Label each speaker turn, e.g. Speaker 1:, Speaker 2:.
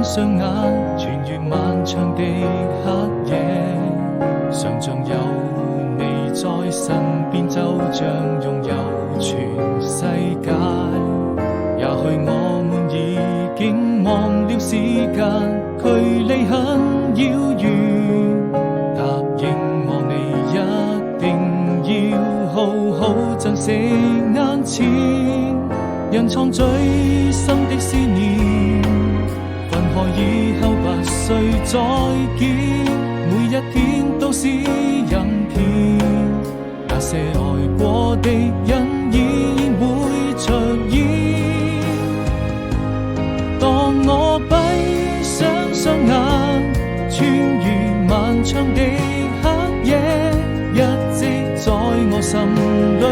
Speaker 1: 雙眼，穿越漫長的黑夜，想像有你在身邊，就像擁有全世界。也許我們已經忘了時間，距離很遙遠。答應我，你一定要好好珍惜眼前，人藏最深的思念。分開以後不需再見，每一天都是陰天。那些愛過的人依然會出現。當我閉上雙眼，穿越漫長的黑夜，一直在我心裏